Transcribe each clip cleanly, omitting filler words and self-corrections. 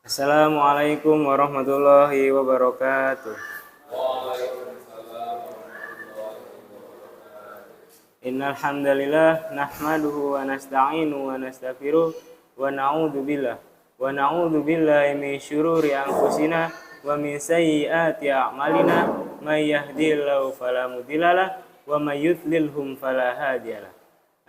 Assalamualaikum warahmatullahi wabarakatuh. Innal hamdalillah nahmaduhu wa nasta'inu wa nastaghfiruh wa na'udzu billahi min syururi anfusina wa min sayyiati a'malina may yahdihillahu fala mudhillalah wa may yudlilhum fala hadiyalah.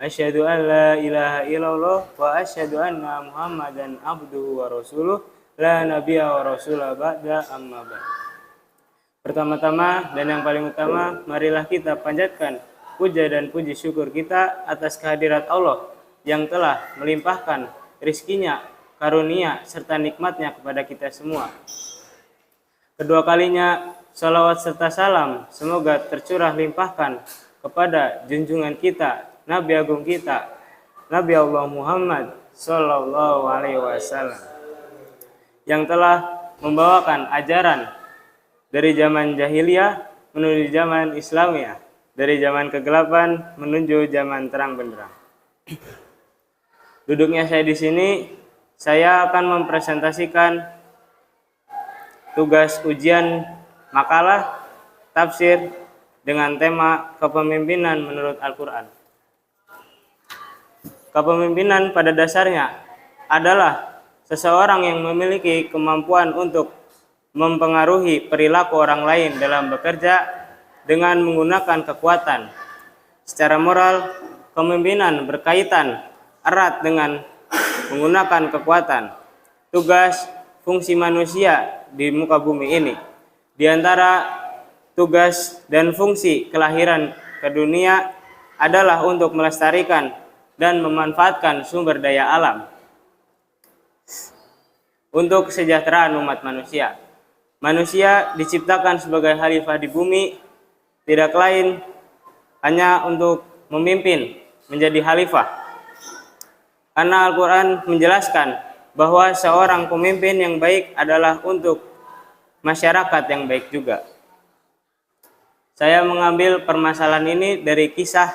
Asyhadu an la ilaha illallah wa asyhadu anna Muhammadan abduhu wa rasuluh la nabiyya wa rasula ba'da amma ba'd. Pertama-tama dan yang paling utama, marilah kita panjatkan puja dan puji syukur kita atas kehadirat Allah yang telah melimpahkan rizkinya, karunia, serta nikmatnya kepada kita semua. Kedua kalinya, salawat serta salam semoga tercurah limpahkan kepada junjungan kita, Nabi Agung kita, Nabi Allah Muhammad Sallallahu Alaihi Wasallam, yang telah membawakan ajaran dari zaman jahiliyah menuju zaman Islamiyah, dari zaman kegelapan menuju zaman terang benderang. Duduknya saya di sini, saya akan mempresentasikan tugas ujian makalah tafsir dengan tema kepemimpinan menurut Al-Quran. Kepemimpinan pada dasarnya adalah seseorang yang memiliki kemampuan untuk mempengaruhi perilaku orang lain dalam bekerja dengan menggunakan kekuatan. Secara moral, kepemimpinan berkaitan erat dengan menggunakan kekuatan. Tugas fungsi manusia di muka bumi ini, di antara tugas dan fungsi kelahiran ke dunia adalah untuk melestarikan dan memanfaatkan sumber daya alam untuk kesejahteraan umat manusia. Manusia diciptakan sebagai khalifah di bumi, tidak lain hanya untuk memimpin, menjadi khalifah. Karena Al-Quran menjelaskan bahwa seorang pemimpin yang baik adalah untuk masyarakat yang baik juga. Saya mengambil permasalahan ini dari kisah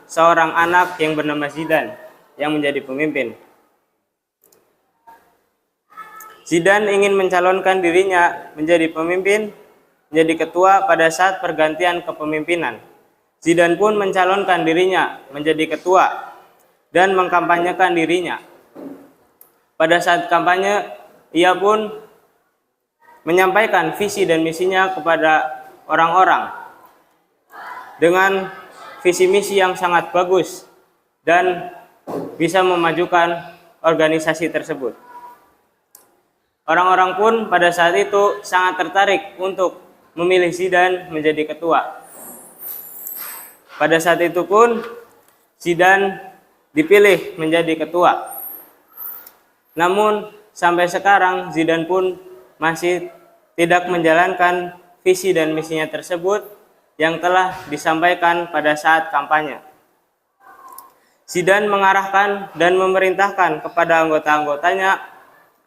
seorang anak yang bernama Zidane yang menjadi pemimpin. Zidane ingin mencalonkan dirinya menjadi pemimpin, menjadi ketua pada saat pergantian kepemimpinan. Zidane pun mencalonkan dirinya menjadi ketua dan mengkampanyekan dirinya. Pada saat kampanye, ia pun menyampaikan visi dan misinya kepada orang-orang dengan visi misi yang sangat bagus dan bisa memajukan organisasi tersebut. Orang-orang pun pada saat itu sangat tertarik untuk memilih Zidane menjadi ketua. Pada saat itu pun Zidane dipilih menjadi ketua. Namun sampai sekarang Zidane pun masih tidak menjalankan visi dan misinya tersebut yang telah disampaikan pada saat kampanye. Zidane mengarahkan dan memerintahkan kepada anggota-anggotanya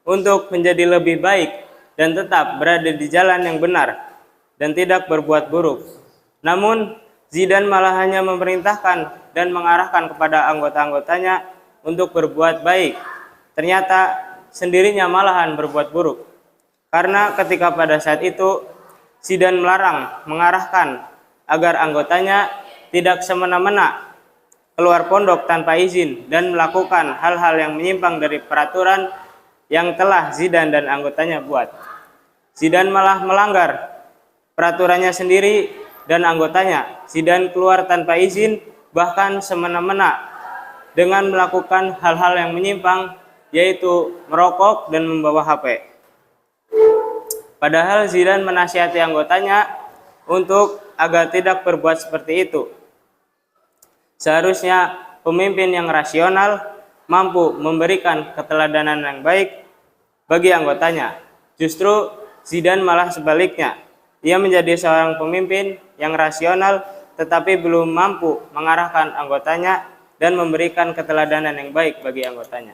untuk menjadi lebih baik dan tetap berada di jalan yang benar dan tidak berbuat buruk. Namun Zidane malah hanya memerintahkan dan mengarahkan kepada anggota-anggotanya untuk berbuat baik. Ternyata sendirinya malahan berbuat buruk. Karena ketika pada saat itu Zidane melarang, mengarahkan agar anggotanya tidak semena-mena keluar pondok tanpa izin dan melakukan hal-hal yang menyimpang dari peraturan yang telah Zidane dan anggotanya buat. Zidane malah melanggar peraturannya sendiri dan anggotanya. Zidane keluar tanpa izin, bahkan semena-mena dengan melakukan hal-hal yang menyimpang, yaitu merokok dan membawa HP. Padahal Zidane menasihati anggotanya untuk agar tidak berbuat seperti itu. Seharusnya pemimpin yang rasional mampu memberikan keteladanan yang baik bagi anggotanya. Justru Zidane malah sebaliknya. Ia menjadi seorang pemimpin yang rasional tetapi belum mampu mengarahkan anggotanya dan memberikan keteladanan yang baik bagi anggotanya.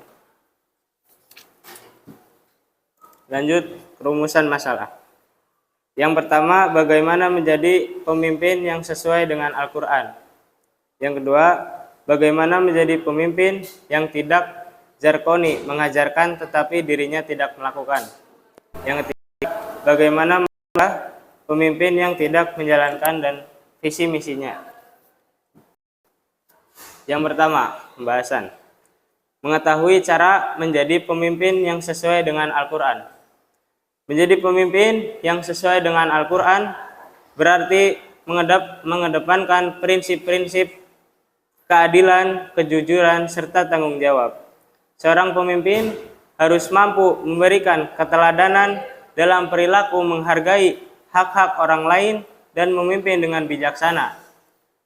Lanjut rumusan masalah. Yang pertama, bagaimana menjadi pemimpin yang sesuai dengan Al-Quran. Yang kedua, bagaimana menjadi pemimpin yang tidak Zarkoni, mengajarkan tetapi dirinya tidak melakukan. Yang ketiga, bagaimana pemimpin yang tidak menjalankan dan visi misinya. Yang pertama, pembahasan. Mengetahui cara menjadi pemimpin yang sesuai dengan Al-Quran. Menjadi pemimpin yang sesuai dengan Al-Quran berarti mengedepankan prinsip-prinsip keadilan, kejujuran, serta tanggung jawab. Seorang pemimpin harus mampu memberikan keteladanan dalam perilaku, menghargai hak-hak orang lain, dan memimpin dengan bijaksana.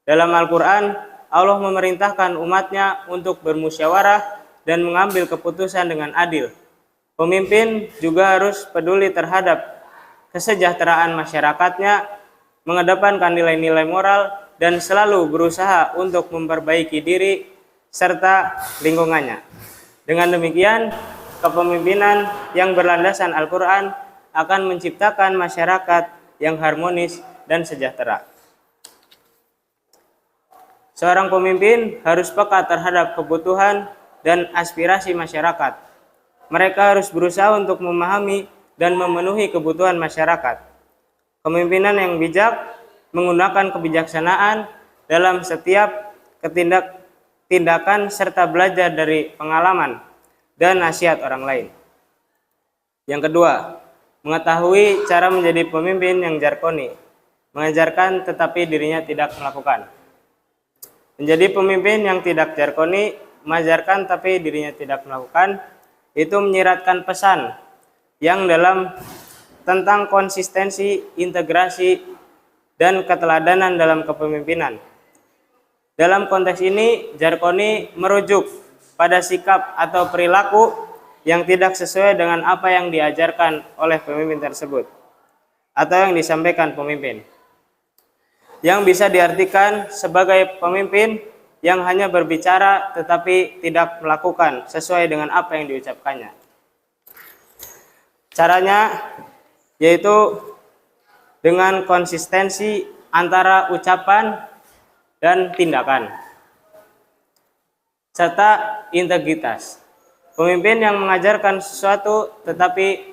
Dalam Al-Quran, Allah memerintahkan umatnya untuk bermusyawarah dan mengambil keputusan dengan adil. Pemimpin juga harus peduli terhadap kesejahteraan masyarakatnya, mengedepankan nilai-nilai moral, dan selalu berusaha untuk memperbaiki diri serta lingkungannya. Dengan demikian, kepemimpinan yang berlandasan Al-Quran akan menciptakan masyarakat yang harmonis dan sejahtera. Seorang pemimpin harus peka terhadap kebutuhan dan aspirasi masyarakat. Mereka harus berusaha untuk memahami dan memenuhi kebutuhan masyarakat. Kepemimpinan yang bijak menggunakan kebijaksanaan dalam setiap tindakan serta belajar dari pengalaman dan nasihat orang lain. Yang kedua, mengetahui cara menjadi pemimpin yang Zarkoni, mengajarkan tetapi dirinya tidak melakukan. Menjadi pemimpin yang tidak Zarkoni, mengajarkan tapi dirinya tidak melakukan, itu menyiratkan pesan yang dalam tentang konsistensi, integrasi, dan keteladanan dalam kepemimpinan. Dalam konteks ini, Zarkoni merujuk pada sikap atau perilaku yang tidak sesuai dengan apa yang diajarkan oleh pemimpin tersebut atau yang disampaikan pemimpin, yang bisa diartikan sebagai pemimpin yang hanya berbicara tetapi tidak melakukan sesuai dengan apa yang diucapkannya. Caranya yaitu dengan konsistensi antara ucapan dan tindakan, serta integritas. Pemimpin yang mengajarkan sesuatu tetapi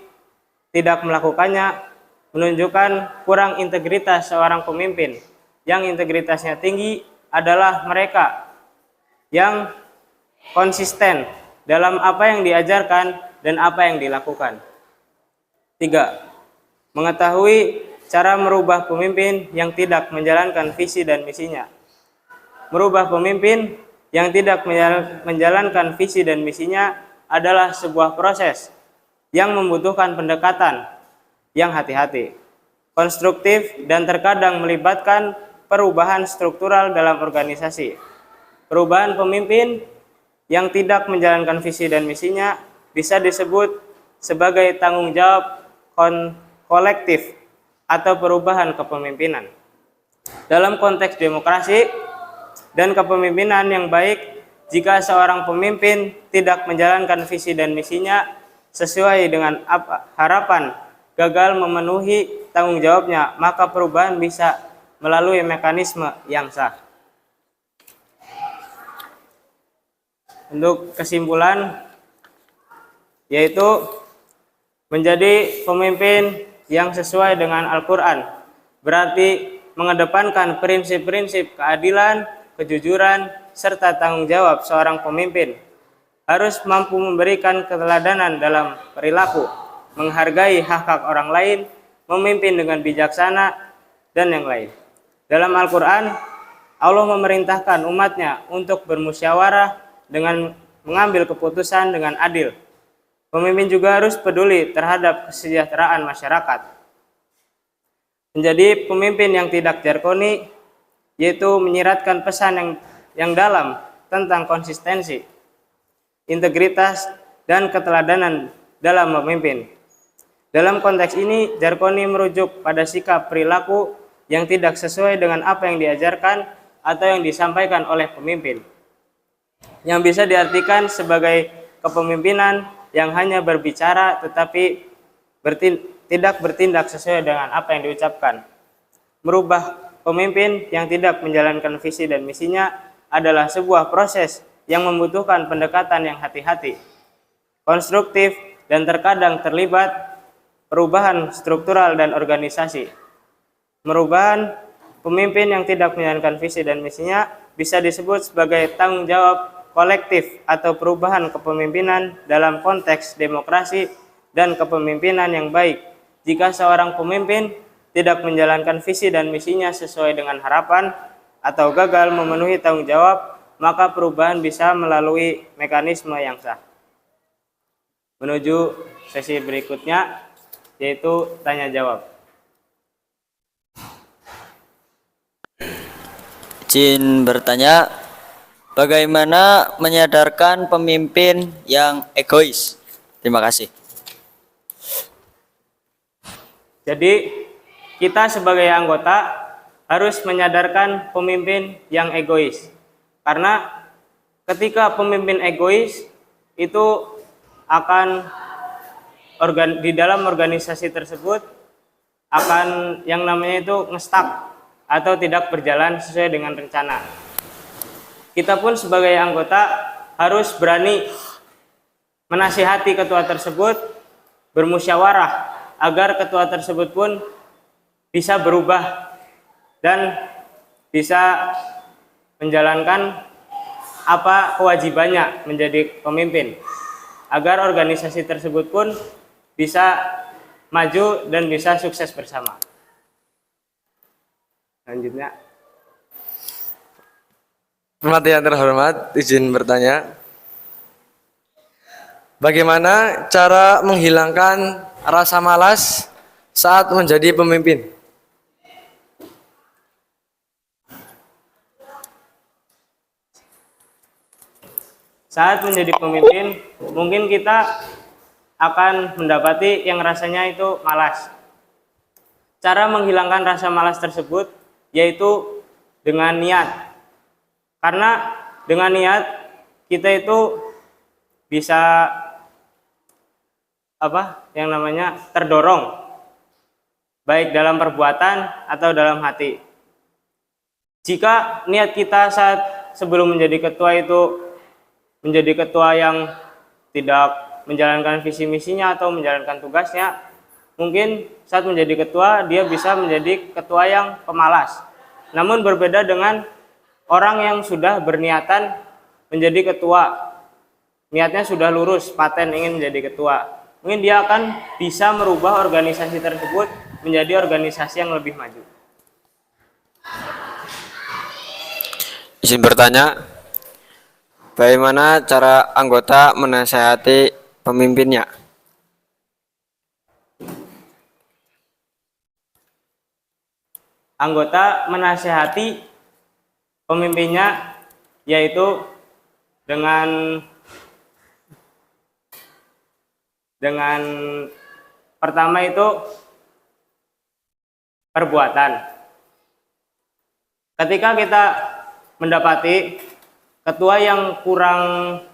tidak melakukannya menunjukkan kurang integritas seorang pemimpin. Yang integritasnya tinggi adalah mereka yang konsisten dalam apa yang diajarkan dan apa yang dilakukan. 3. Mengetahui cara merubah pemimpin yang tidak menjalankan visi dan misinya. Merubah pemimpin yang tidak menjalankan visi dan misinya adalah sebuah proses yang membutuhkan pendekatan yang hati-hati, konstruktif, dan terkadang melibatkan perubahan struktural dalam organisasi. Perubahan pemimpin yang tidak menjalankan visi dan misinya bisa disebut sebagai tanggung jawab kolektif atau perubahan kepemimpinan. Dalam konteks demokrasi dan kepemimpinan yang baik, jika seorang pemimpin tidak menjalankan visi dan misinya sesuai dengan harapan, gagal memenuhi tanggung jawabnya, maka perubahan bisa melalui mekanisme yang sah. Untuk kesimpulan, yaitu menjadi pemimpin yang sesuai dengan Al-Quran berarti mengedepankan prinsip-prinsip keadilan, kejujuran, serta tanggung jawab. Seorang pemimpin harus mampu memberikan keteladanan dalam perilaku, menghargai hak-hak orang lain, memimpin dengan bijaksana, dan yang lain. Dalam Al-Quran, Allah memerintahkan umatnya untuk bermusyawarah dengan mengambil keputusan dengan adil. Pemimpin juga harus peduli terhadap kesejahteraan masyarakat. Menjadi pemimpin yang tidak Zarkoni, yaitu menyiratkan pesan yang dalam tentang konsistensi, integritas, dan keteladanan dalam memimpin. Dalam konteks ini, Zarkoni merujuk pada sikap perilaku yang tidak sesuai dengan apa yang diajarkan atau yang disampaikan oleh pemimpin, yang bisa diartikan sebagai kepemimpinan yang hanya berbicara tetapi tidak bertindak sesuai dengan apa yang diucapkan. Merubah pemimpin yang tidak menjalankan visi dan misinya adalah sebuah proses yang membutuhkan pendekatan yang hati-hati, konstruktif, dan terkadang terlibat perubahan struktural dan organisasi. Perubahan pemimpin yang tidak menjalankan visi dan misinya bisa disebut sebagai tanggung jawab kolektif atau perubahan kepemimpinan dalam konteks demokrasi dan kepemimpinan yang baik. Jika seorang pemimpin tidak menjalankan visi dan misinya sesuai dengan harapan atau gagal memenuhi tanggung jawab, maka perubahan bisa melalui mekanisme yang sah. Menuju sesi berikutnya, yaitu tanya jawab. Izin bertanya, bagaimana menyadarkan pemimpin yang egois? Terima kasih. Jadi, kita sebagai anggota harus menyadarkan pemimpin yang egois. Karena ketika pemimpin egois, itu akan di dalam organisasi tersebut akan yang namanya itu ngestak atau tidak berjalan sesuai dengan rencana. Kita pun sebagai anggota harus berani menasihati ketua tersebut, bermusyawarah agar ketua tersebut pun bisa berubah dan bisa menjalankan apa kewajibannya menjadi pemimpin, agar organisasi tersebut pun bisa maju dan bisa sukses bersama. Selanjutnya, Pemerhati yang terhormat, izin bertanya, bagaimana cara menghilangkan rasa malas saat menjadi pemimpin? saat menjadi pemimpin, mungkin kita akan mendapati yang rasanya itu malas. Cara menghilangkan rasa malas tersebut yaitu dengan niat. Karena dengan niat kita itu bisa terdorong baik dalam perbuatan atau dalam hati. Jika niat kita saat sebelum menjadi ketua itu menjadi ketua yang tidak menjalankan visi misinya atau menjalankan tugasnya, mungkin saat menjadi ketua dia bisa menjadi ketua yang pemalas. Namun berbeda dengan orang yang sudah berniatan menjadi ketua, niatnya sudah lurus, paten ingin menjadi ketua, mungkin dia akan bisa merubah organisasi tersebut menjadi organisasi yang lebih maju. Izin bertanya, bagaimana cara anggota menasihati pemimpinnya? Anggota menasihati pemimpinnya yaitu dengan pertama itu perbuatan. Ketika kita mendapati ketua yang kurang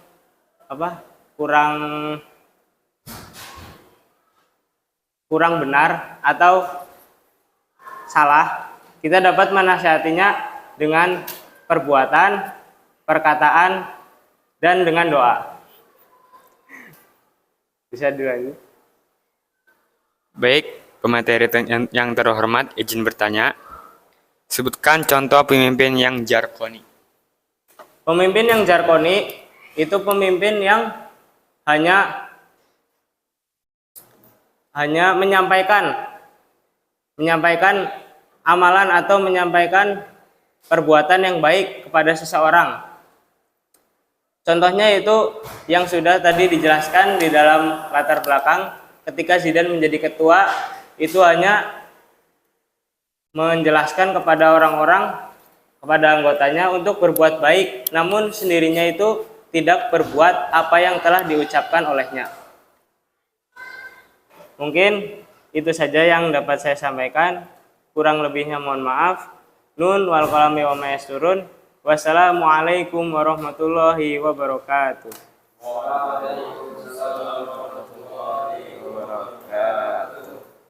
benar atau salah, kita dapat menasihatinya dengan perbuatan, perkataan, dan dengan doa. Bisa dilanjut? Baik, pemateri yang terhormat, izin bertanya, sebutkan contoh pemimpin yang jargoni. Pemimpin yang jargoni itu pemimpin yang hanya menyampaikan amalan atau menyampaikan perbuatan yang baik kepada seseorang. Contohnya itu yang sudah tadi dijelaskan di dalam latar belakang, ketika Zidan menjadi ketua itu hanya menjelaskan kepada orang-orang, kepada anggotanya untuk berbuat baik, namun sendirinya itu tidak berbuat apa yang telah diucapkan olehnya. Mungkin itu saja yang dapat saya sampaikan. Kurang lebihnya mohon maaf. Nun wal qalami wa ma yasturun. Wassalamualaikum warahmatullahi wabarakatuh.